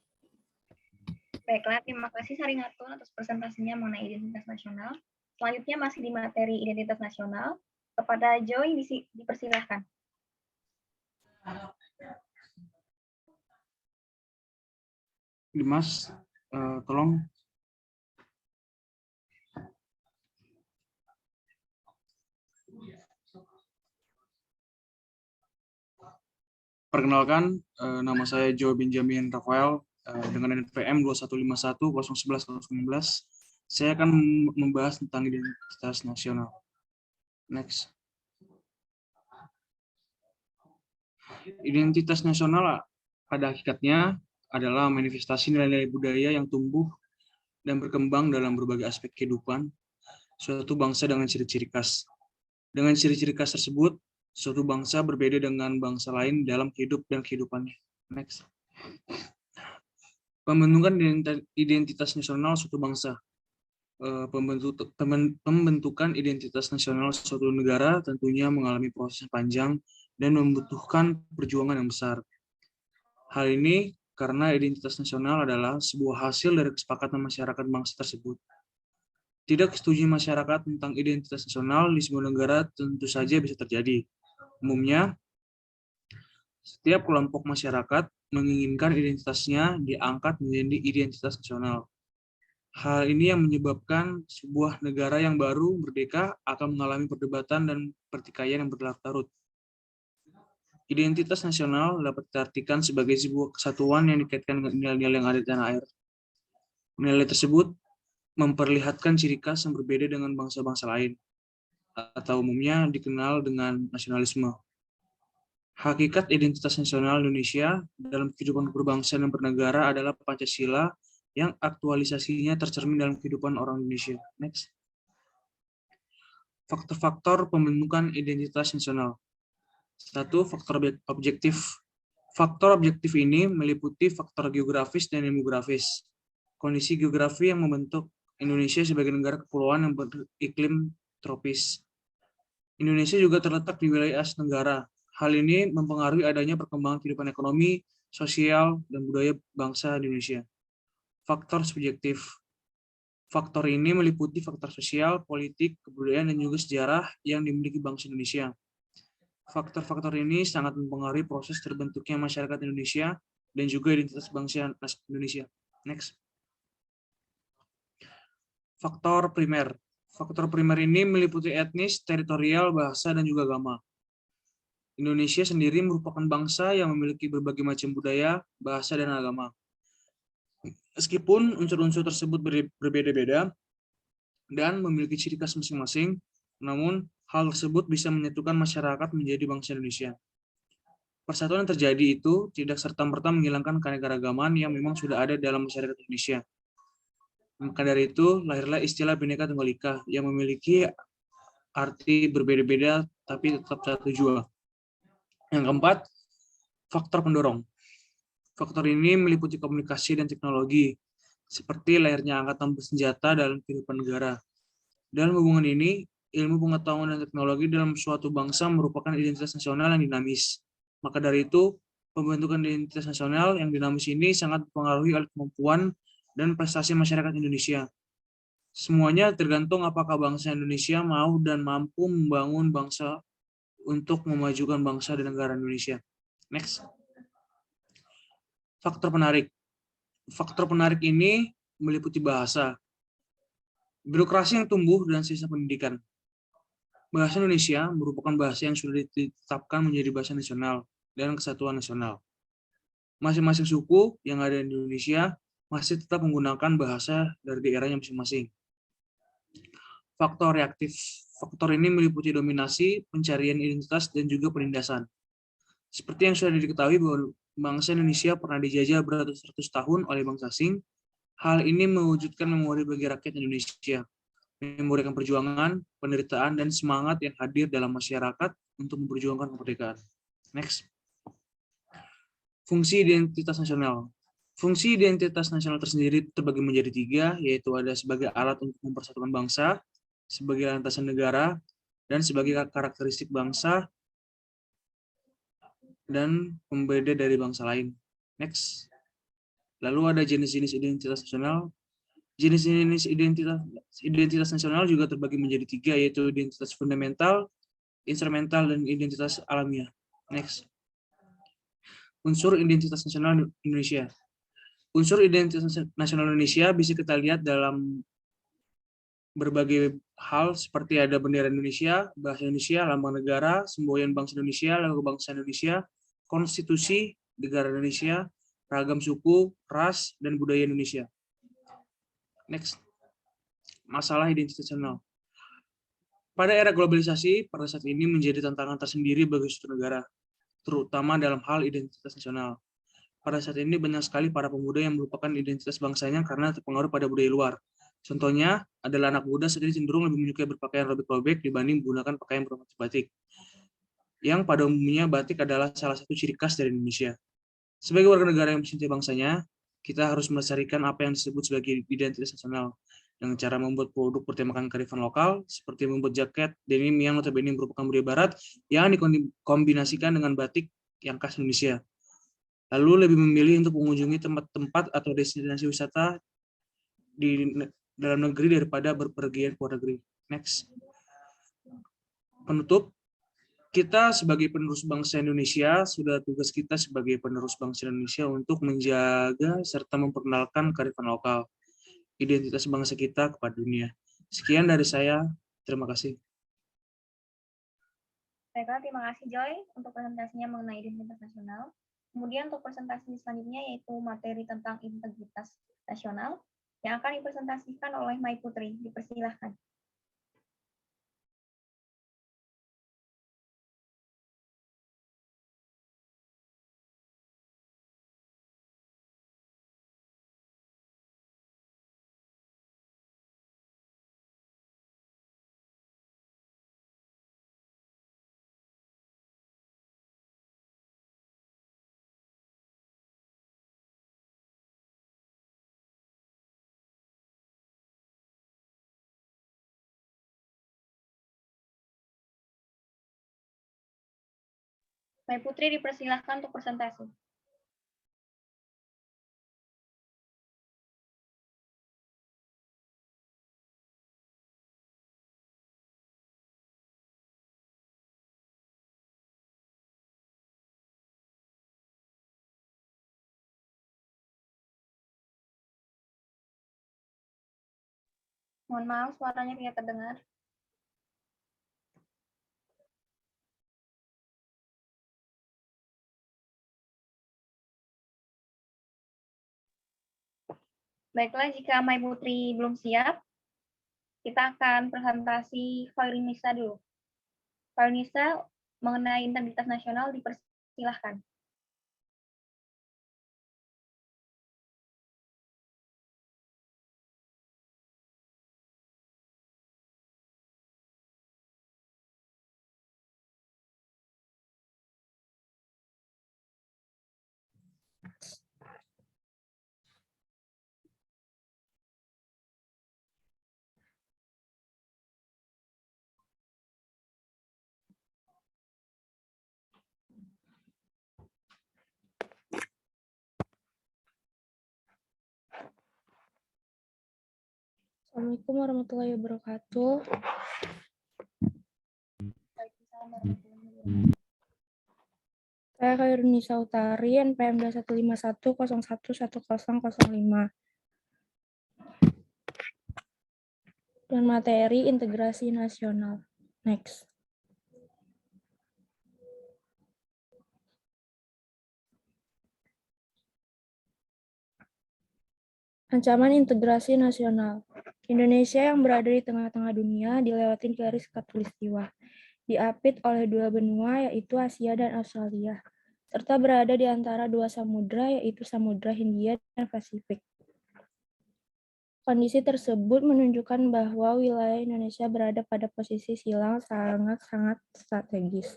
Baiklah, terima kasih Saringatun atas presentasinya mengenai identitas nasional. Selanjutnya masih di materi identitas nasional. Kepada Joy dipersilahkan. Dimas, tolong. Perkenalkan, nama saya Joy Benjamin Rafael dengan NPM 2151011011. Saya akan membahas tentang identitas nasional. Next. Identitas nasional pada hakikatnya adalah manifestasi nilai-nilai budaya yang tumbuh dan berkembang dalam berbagai aspek kehidupan suatu bangsa dengan ciri-ciri khas. Dengan ciri-ciri khas tersebut, suatu bangsa berbeda dengan bangsa lain dalam hidup dan kehidupannya. Next. Pembentukan identitas nasional suatu bangsa. Pembentukan identitas nasional suatu negara tentunya mengalami proses panjang dan membutuhkan perjuangan yang besar. Hal ini karena identitas nasional adalah sebuah hasil dari kesepakatan masyarakat bangsa tersebut. Tidak setuju masyarakat tentang identitas nasional di sebuah negara tentu saja bisa terjadi. Umumnya, setiap kelompok masyarakat menginginkan identitasnya diangkat menjadi identitas nasional. Hal ini yang menyebabkan sebuah negara yang baru merdeka akan mengalami perdebatan dan pertikaian yang berlarut-larut. Identitas nasional dapat diartikan sebagai sebuah kesatuan yang dikaitkan dengan nilai-nilai yang ada di tanah air. Nilai tersebut memperlihatkan ciri khas yang berbeda dengan bangsa-bangsa lain, atau umumnya dikenal dengan nasionalisme. Hakikat identitas nasional Indonesia dalam kehidupan berbangsa dan bernegara adalah Pancasila yang aktualisasinya tercermin dalam kehidupan orang Indonesia. Next. Faktor-faktor pembentukan identitas nasional. 1. Faktor objektif. Faktor objektif ini meliputi faktor geografis dan demografis. Kondisi geografi yang membentuk Indonesia sebagai negara kepulauan yang beriklim tropis. Indonesia juga terletak di wilayah Asia Tenggara. Hal ini mempengaruhi adanya perkembangan kehidupan ekonomi, sosial, dan budaya bangsa Indonesia. Faktor subjektif. Faktor ini meliputi faktor sosial, politik, kebudayaan, dan juga sejarah yang dimiliki bangsa Indonesia. Faktor-faktor ini sangat mempengaruhi proses terbentuknya masyarakat Indonesia dan juga identitas bangsa Indonesia. Next. Faktor primer. Faktor primer ini meliputi etnis, teritorial, bahasa, dan juga agama. Indonesia sendiri merupakan bangsa yang memiliki berbagai macam budaya, bahasa, dan agama. Meskipun unsur-unsur tersebut berbeda-beda, dan memiliki ciri khas masing-masing, namun hal tersebut bisa menyatukan masyarakat menjadi bangsa Indonesia. Persatuan yang terjadi itu tidak serta-merta menghilangkan keanekaragaman yang memang sudah ada dalam masyarakat Indonesia. Maka dari itu, lahirlah istilah Bhinneka Tunggal Ika yang memiliki arti berbeda-beda tapi tetap satu jua. Yang keempat, faktor pendorong. Faktor ini meliputi komunikasi dan teknologi, seperti lahirnya angkatan bersenjata dalam kehidupan negara. Dalam hubungan ini, ilmu pengetahuan dan teknologi dalam suatu bangsa merupakan identitas nasional yang dinamis. Maka dari itu, pembentukan identitas nasional yang dinamis ini sangat dipengaruhi oleh kemampuan dan prestasi masyarakat Indonesia. Semuanya tergantung apakah bangsa Indonesia mau dan mampu membangun bangsa untuk memajukan bangsa dan negara Indonesia. Next. Faktor penarik. Faktor penarik ini meliputi bahasa, birokrasi yang tumbuh, dan sisa pendidikan. Bahasa Indonesia merupakan bahasa yang sudah ditetapkan menjadi bahasa nasional dan kesatuan nasional. Masing-masing suku yang ada di Indonesia masih tetap menggunakan bahasa dari daerahnya masing-masing. Faktor reaktif. Faktor ini meliputi dominasi, pencarian identitas, dan juga penindasan. Seperti yang sudah diketahui bahwa bangsa Indonesia pernah dijajah beratus-ratus tahun oleh bangsa asing, hal ini mewujudkan memori bagi rakyat Indonesia. Memori perjuangan, penderitaan, dan semangat yang hadir dalam masyarakat untuk memperjuangkan kemerdekaan. Next. Fungsi identitas nasional. Fungsi identitas nasional tersendiri terbagi menjadi 3, yaitu ada sebagai alat untuk mempersatukan bangsa, sebagai landasan negara, dan sebagai karakteristik bangsa dan pembeda dari bangsa lain. Next. Lalu ada jenis-jenis identitas nasional. Jenis-jenis identitas nasional juga terbagi menjadi 3, yaitu identitas fundamental, instrumental, dan identitas alamiah. Next. Unsur identitas nasional Indonesia. Unsur identitas nasional Indonesia bisa kita lihat dalam berbagai hal seperti ada bendera Indonesia, bahasa Indonesia, lambang negara, semboyan bangsa Indonesia, lagu bangsa Indonesia, konstitusi negara Indonesia, ragam suku, ras, dan budaya Indonesia. Next. Masalah identitas nasional. Pada era globalisasi, pada saat ini menjadi tantangan tersendiri bagi suatu negara, terutama dalam hal identitas nasional. Pada saat ini banyak sekali para pemuda yang melupakan identitas bangsanya karena terpengaruh pada budaya luar. Contohnya adalah anak muda saat ini cenderung lebih menyukai berpakaian robek-robek dibanding menggunakan pakaian bermotif batik. Yang pada umumnya batik adalah salah satu ciri khas dari Indonesia. Sebagai warga negara yang mencintai bangsanya, kita harus melestarikan apa yang disebut sebagai identitas nasional dengan cara membuat produk bertemakan kearifan lokal, seperti membuat jaket denim yang notabene merupakan budaya barat yang dikombinasikan dengan batik yang khas Indonesia. Lalu lebih memilih untuk mengunjungi tempat-tempat atau destinasi wisata di dalam negeri daripada berpergian ke luar negeri. Next. Penutup, kita sebagai penerus bangsa Indonesia, sudah tugas kita sebagai penerus bangsa Indonesia untuk menjaga serta memperkenalkan kearifan lokal, identitas bangsa kita kepada dunia. Sekian dari saya, terima kasih. Baiklah, terima kasih Joy untuk presentasinya mengenai identitas nasional. Kemudian untuk presentasi selanjutnya yaitu materi tentang integritas nasional yang akan dipresentasikan oleh Mai Putri. Dipersilahkan. Mai Putri dipersilahkan untuk presentasi. Mohon maaf, suaranya tidak terdengar. Baiklah, jika Mai Putri belum siap, Kita akan presentasi Khairunisa dulu. Khairunisa mengenai integritas nasional dipersilahkan. Assalamualaikum warahmatullahi wabarakatuh. Saya Khairunisa Utari, NPM 2151011005. Dan materi integrasi nasional. Next. Ancaman integrasi nasional. Indonesia yang berada di tengah-tengah dunia dilewatin garis khatulistiwa, diapit oleh dua benua yaitu Asia dan Australia, serta berada di antara dua samudra yaitu Samudra Hindia dan Pasifik. Kondisi tersebut menunjukkan bahwa wilayah Indonesia berada pada posisi silang sangat-sangat strategis.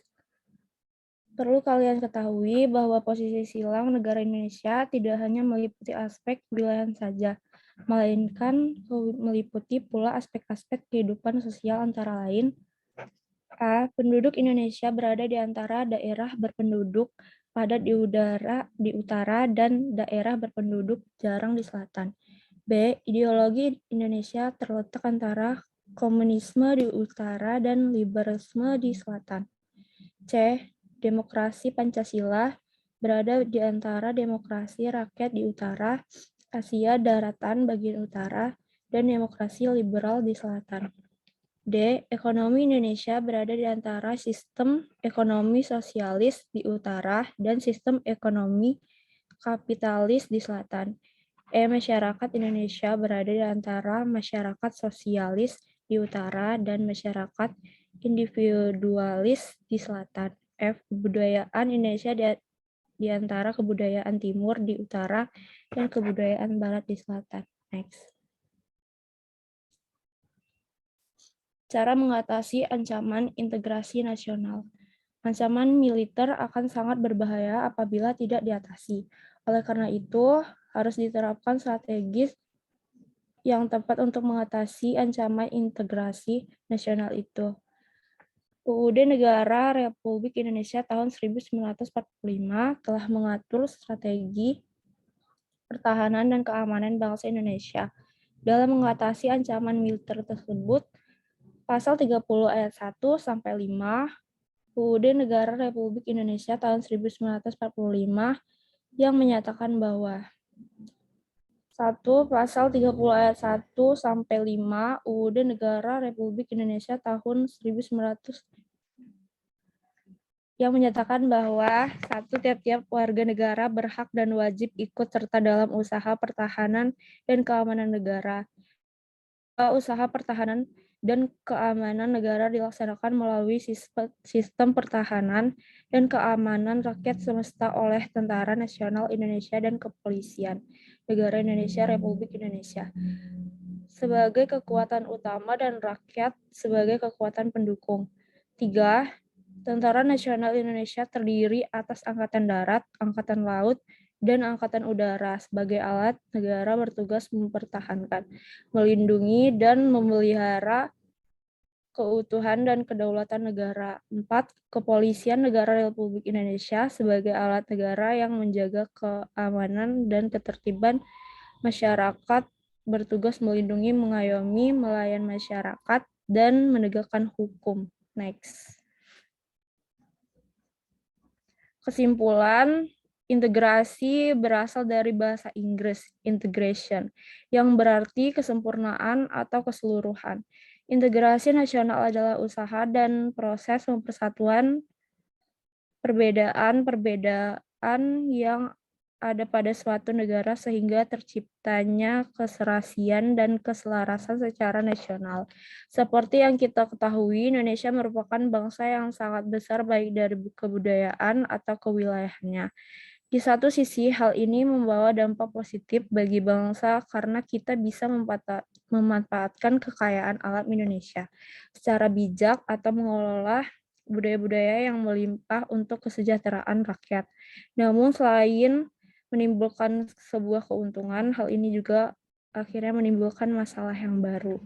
Perlu kalian ketahui bahwa posisi silang negara Indonesia tidak hanya meliputi aspek wilayah saja, melainkan meliputi pula aspek-aspek kehidupan sosial antara lain. A. Penduduk Indonesia berada di antara daerah berpenduduk padat di utara dan daerah berpenduduk jarang di selatan. B. Ideologi Indonesia terletak antara komunisme di utara dan liberalisme di selatan. C. Demokrasi Pancasila berada di antara demokrasi rakyat di utara, Asia daratan bagian utara, dan demokrasi liberal di selatan. D. Ekonomi Indonesia berada di antara sistem ekonomi sosialis di utara dan sistem ekonomi kapitalis di selatan. E. Masyarakat Indonesia berada di antara masyarakat sosialis di utara dan masyarakat individualis di selatan. F. Kebudayaan Indonesia di antara kebudayaan timur di utara dan kebudayaan barat di selatan. Next. Cara mengatasi ancaman integrasi nasional. Ancaman militer akan sangat berbahaya apabila tidak diatasi. Oleh karena itu, harus diterapkan strategi yang tepat untuk mengatasi ancaman integrasi nasional itu. UUD Negara Republik Indonesia tahun 1945 telah mengatur strategi pertahanan dan keamanan bangsa Indonesia. Dalam mengatasi ancaman militer tersebut, Pasal 30 ayat 1 sampai 5 UUD Negara Republik Indonesia tahun 1945 yang menyatakan bahwa 1. Pasal 30 ayat 1 sampai 5 UUD Negara Republik Indonesia tahun 1945 yang menyatakan bahwa 1. Tiap-tiap warga negara berhak dan wajib ikut serta dalam usaha pertahanan dan keamanan negara. 2. Usaha pertahanan dan keamanan negara dilaksanakan melalui sistem pertahanan dan keamanan rakyat semesta oleh Tentara Nasional Indonesia dan Kepolisian Negara Indonesia Republik Indonesia sebagai kekuatan utama dan rakyat sebagai kekuatan pendukung. 3. Tentara Nasional Indonesia terdiri atas Angkatan Darat, Angkatan Laut, dan Angkatan Udara sebagai alat negara bertugas mempertahankan, melindungi, dan memelihara keutuhan dan kedaulatan negara. 4. Kepolisian Negara Republik Indonesia sebagai alat negara yang menjaga keamanan dan ketertiban masyarakat, bertugas melindungi, mengayomi, melayan masyarakat, dan menegakkan hukum. Next. Kesimpulan, integrasi berasal dari bahasa Inggris, integration, yang berarti kesempurnaan atau keseluruhan. Integrasi nasional adalah usaha dan proses pemersatuan perbedaan yang ada pada suatu negara sehingga terciptanya keserasian dan keselarasan secara nasional. Seperti yang kita ketahui, Indonesia merupakan bangsa yang sangat besar baik dari kebudayaan atau kewilayahannya. Di satu sisi, hal ini membawa dampak positif bagi bangsa karena kita bisa memanfaatkan kekayaan alam Indonesia secara bijak atau mengelola budaya-budaya yang melimpah untuk kesejahteraan rakyat. Namun selain menimbulkan sebuah keuntungan, hal ini juga akhirnya menimbulkan masalah yang baru.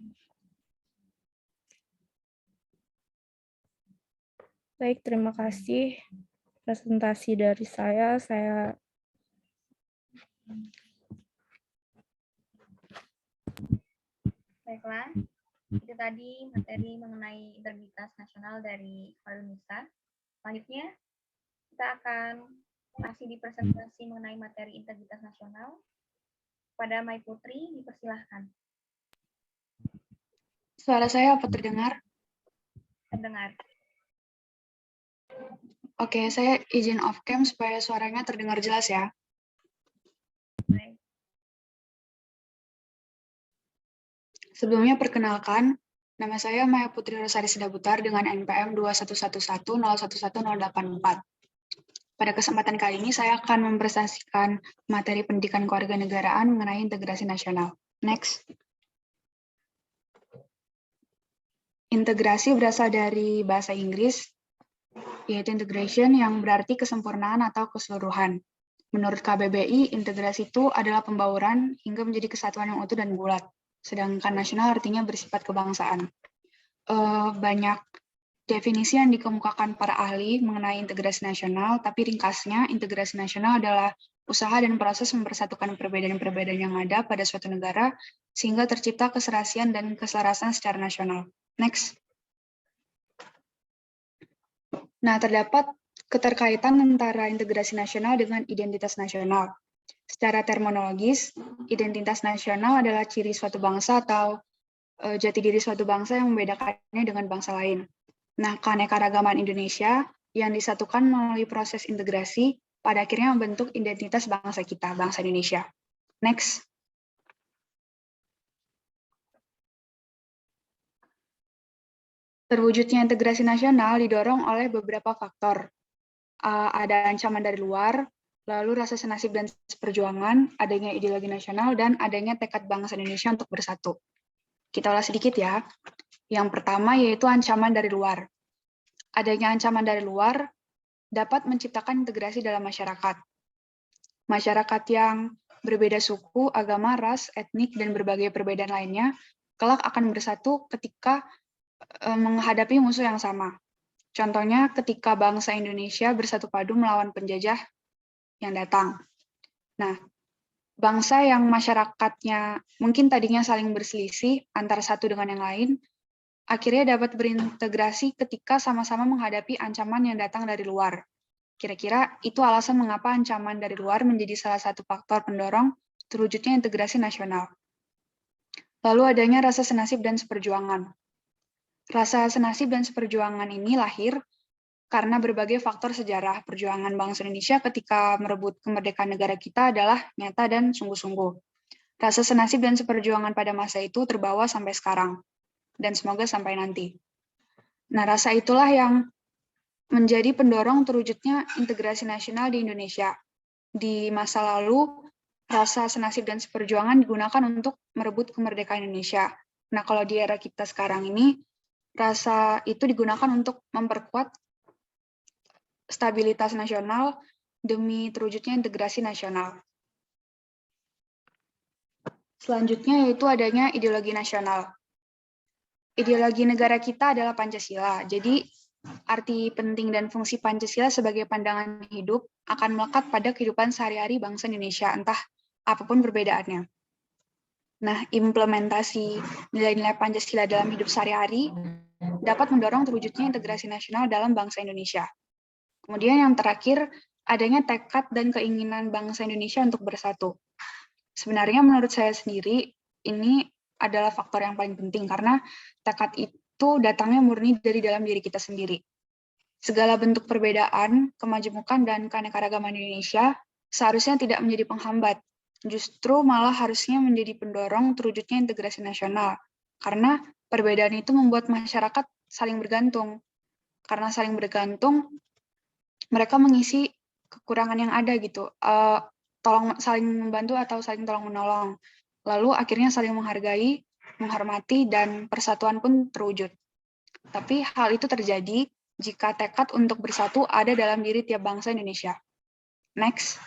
Baik, terima kasih presentasi dari saya. Baiklah, itu tadi materi mengenai integritas nasional dari Indonesia. Selanjutnya, kita akan masih di presentasi mengenai materi integritas nasional. Pada Mai Putri, dipersilahkan. Suara saya apa terdengar? Terdengar. Oke, saya izin off cam supaya suaranya terdengar jelas ya. Baik. Sebelumnya perkenalkan, nama saya Maya Putri Rosari Sidabutar dengan NPM 21110111084. Pada kesempatan kali ini saya akan mempresentasikan materi pendidikan kewarganegaraan mengenai integrasi nasional. Next. Integrasi berasal dari bahasa Inggris, yaitu integration yang berarti kesempurnaan atau keseluruhan. Menurut KBBI, integrasi itu adalah pembauran hingga menjadi kesatuan yang utuh dan bulat. Sedangkan nasional artinya bersifat kebangsaan. Banyak definisi yang dikemukakan para ahli mengenai integrasi nasional, tapi ringkasnya, integrasi nasional adalah usaha dan proses mempersatukan perbedaan-perbedaan yang ada pada suatu negara, sehingga tercipta keserasian dan keselarasan secara nasional. Next. Nah, terdapat keterkaitan antara integrasi nasional dengan identitas nasional. Secara terminologis, identitas nasional adalah ciri suatu bangsa atau jati diri suatu bangsa yang membedakannya dengan bangsa lain. Nah, keanekaragaman Indonesia yang disatukan melalui proses integrasi pada akhirnya membentuk identitas bangsa kita, bangsa Indonesia. Next. Terwujudnya integrasi nasional didorong oleh beberapa faktor. Ada ancaman dari luar, lalu rasa senasib dan seperjuangan, adanya ideologi nasional, dan adanya tekad bangsa Indonesia untuk bersatu. Kita ulas sedikit ya. Yang pertama yaitu ancaman dari luar. Adanya ancaman dari luar dapat menciptakan integrasi dalam masyarakat. Masyarakat yang berbeda suku, agama, ras, etnik, dan berbagai perbedaan lainnya, kelak akan bersatu ketika menghadapi musuh yang sama. Contohnya ketika bangsa Indonesia bersatu padu melawan penjajah yang datang. Nah, bangsa yang masyarakatnya mungkin tadinya saling berselisih antara satu dengan yang lain, akhirnya dapat berintegrasi ketika sama-sama menghadapi ancaman yang datang dari luar. Kira-kira itu alasan mengapa ancaman dari luar menjadi salah satu faktor pendorong terwujudnya integrasi nasional. Lalu adanya rasa senasib dan seperjuangan. Rasa senasib dan seperjuangan ini lahir karena berbagai faktor sejarah. Perjuangan bangsa Indonesia ketika merebut kemerdekaan negara kita adalah nyata dan sungguh-sungguh. Rasa senasib dan seperjuangan pada masa itu terbawa sampai sekarang, dan semoga sampai nanti. Nah, rasa itulah yang menjadi pendorong terwujudnya integrasi nasional di Indonesia. Di masa lalu, rasa senasib dan seperjuangan digunakan untuk merebut kemerdekaan Indonesia. Nah, kalau di era kita sekarang ini, rasa itu digunakan untuk memperkuat stabilitas nasional demi terwujudnya integrasi nasional. Selanjutnya yaitu adanya ideologi nasional. Ideologi negara kita adalah Pancasila. Jadi, arti penting dan fungsi Pancasila sebagai pandangan hidup akan melekat pada kehidupan sehari-hari bangsa Indonesia, entah apapun perbedaannya. Nah, implementasi nilai-nilai Pancasila dalam hidup sehari-hari dapat mendorong terwujudnya integrasi nasional dalam bangsa Indonesia. Kemudian yang terakhir, adanya tekad dan keinginan bangsa Indonesia untuk bersatu. Sebenarnya menurut saya sendiri, ini adalah faktor yang paling penting, karena tekad itu datangnya murni dari dalam diri kita sendiri. Segala bentuk perbedaan, kemajemukan, dan keanekaragaman Indonesia seharusnya tidak menjadi penghambat, justru malah harusnya menjadi pendorong terwujudnya integrasi nasional. Karena perbedaan itu membuat masyarakat saling bergantung. Karena saling bergantung, mereka mengisi kekurangan yang ada gitu. Saling membantu atau saling tolong menolong. Lalu akhirnya saling menghargai, menghormati, dan persatuan pun terwujud. Tapi hal itu terjadi jika tekad untuk bersatu ada dalam diri tiap bangsa Indonesia. Next.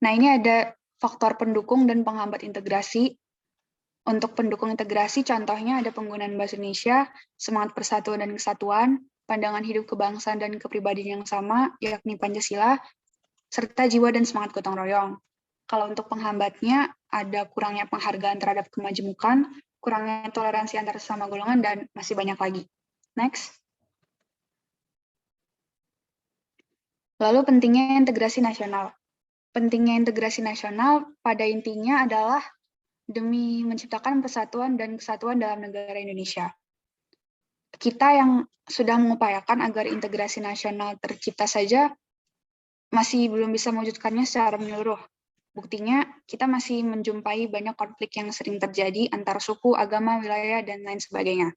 Nah, ini ada faktor pendukung dan penghambat integrasi. Untuk pendukung integrasi, contohnya ada penggunaan bahasa Indonesia, semangat persatuan dan kesatuan, pandangan hidup kebangsaan dan kepribadian yang sama, yakni Pancasila, serta jiwa dan semangat gotong royong. Kalau untuk penghambatnya, ada kurangnya penghargaan terhadap kemajemukan, kurangnya toleransi antar sesama golongan, dan masih banyak lagi. Next. Lalu pentingnya integrasi nasional. Pentingnya integrasi nasional pada intinya adalah demi menciptakan persatuan dan kesatuan dalam negara Indonesia. Kita yang sudah mengupayakan agar integrasi nasional tercipta saja masih belum bisa mewujudkannya secara menyeluruh. Buktinya, kita masih menjumpai banyak konflik yang sering terjadi antar suku, agama, wilayah, dan lain sebagainya.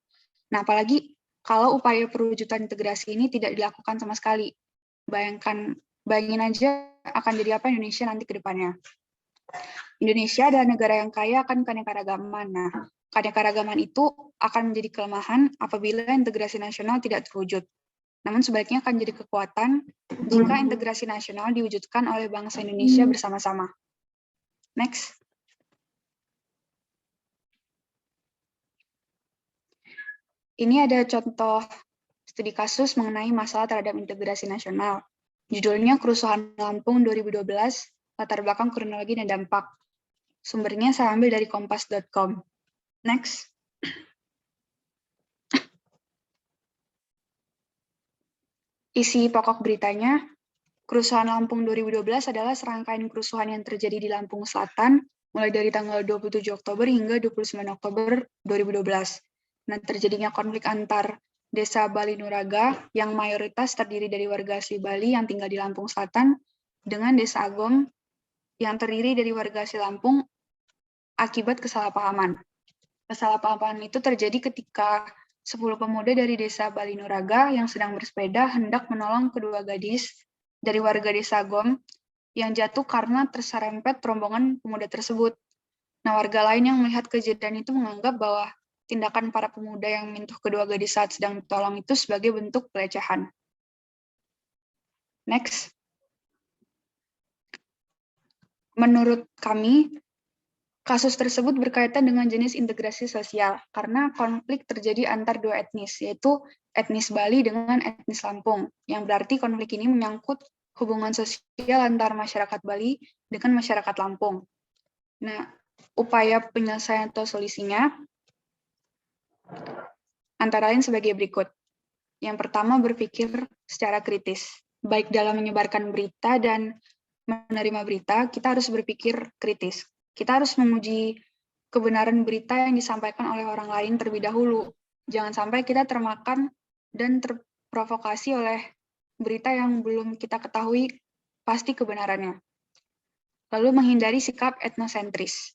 Nah, apalagi kalau upaya perwujudan integrasi ini tidak dilakukan sama sekali. Bayangin aja akan jadi apa Indonesia nanti ke depannya. Indonesia adalah negara yang kaya akan keanekaragaman. Nah, keanekaragaman itu akan menjadi kelemahan apabila integrasi nasional tidak terwujud. Namun sebaliknya akan jadi kekuatan jika integrasi nasional diwujudkan oleh bangsa Indonesia bersama-sama. Next. Ini ada contoh studi kasus mengenai masalah terhadap integrasi nasional. Judulnya Kerusuhan Lampung 2012, latar belakang kronologi dan dampak. Sumbernya saya ambil dari kompas.com. Next. Isi pokok beritanya, Kerusuhan Lampung 2012 adalah serangkaian kerusuhan yang terjadi di Lampung Selatan, mulai dari tanggal 27 Oktober hingga 29 Oktober 2012. Nah, terjadinya konflik antar Desa Bali Nuraga, yang mayoritas terdiri dari warga asli Bali yang tinggal di Lampung Selatan, dengan Desa Agom, yang terdiri dari warga asli Lampung, akibat kesalahpahaman. Kesalahpahaman itu terjadi ketika 10 pemuda dari Desa Bali Nuraga yang sedang bersepeda hendak menolong kedua gadis dari warga Desa Agom yang jatuh karena terserempet rombongan pemuda tersebut. Nah, warga lain yang melihat kejadian itu menganggap bahwa tindakan para pemuda yang menyentuh kedua gadis saat sedang ditolong itu sebagai bentuk pelecehan. Next. Menurut kami, kasus tersebut berkaitan dengan jenis integrasi sosial, karena konflik terjadi antar dua etnis, yaitu etnis Bali dengan etnis Lampung, yang berarti konflik ini menyangkut hubungan sosial antar masyarakat Bali dengan masyarakat Lampung. Nah, upaya penyelesaian atau solusinya antara lain sebagai berikut. Yang pertama, berpikir secara kritis. Baik dalam menyebarkan berita dan menerima berita, kita harus berpikir kritis. Kita harus menguji kebenaran berita yang disampaikan oleh orang lain terlebih dahulu. Jangan sampai kita termakan dan terprovokasi oleh berita yang belum kita ketahui pasti kebenarannya. Lalu menghindari sikap etnosentris.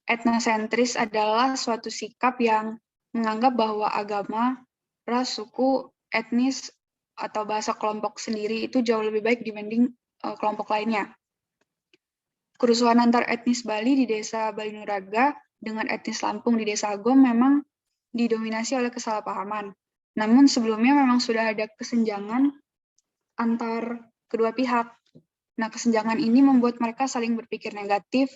Etnosentris adalah suatu sikap yang menganggap bahwa agama, ras, suku, etnis, atau bahasa kelompok sendiri itu jauh lebih baik dibanding kelompok lainnya. Kerusuhan antar etnis Bali di Desa Bali Nuraga dengan etnis Lampung di Desa Agom memang didominasi oleh kesalahpahaman. Namun sebelumnya memang sudah ada kesenjangan antar kedua pihak. Nah, kesenjangan ini membuat mereka saling berpikir negatif,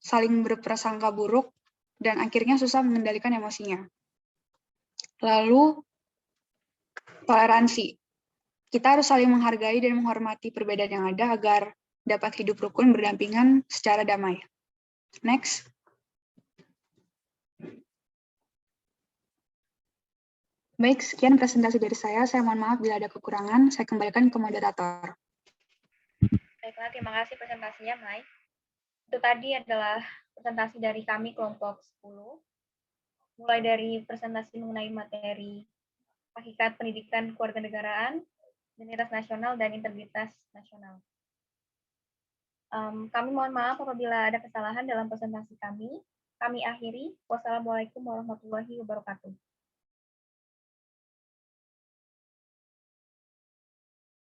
saling berprasangka buruk, dan akhirnya susah mengendalikan emosinya. Lalu, toleransi. Kita harus saling menghargai dan menghormati perbedaan yang ada agar dapat hidup rukun berdampingan secara damai. Next. Baik, sekian presentasi dari saya. Saya mohon maaf bila ada kekurangan. Saya kembalikan ke moderator. Baiklah, terima kasih presentasinya, Mai. Itu tadi adalah presentasi dari kami kelompok 10. Mulai dari presentasi mengenai materi hakikat pendidikan kewarganegaraan, identitas nasional, dan integritas nasional. Kami mohon maaf apabila ada kesalahan dalam presentasi kami. Kami akhiri. Wassalamualaikum warahmatullahi wabarakatuh.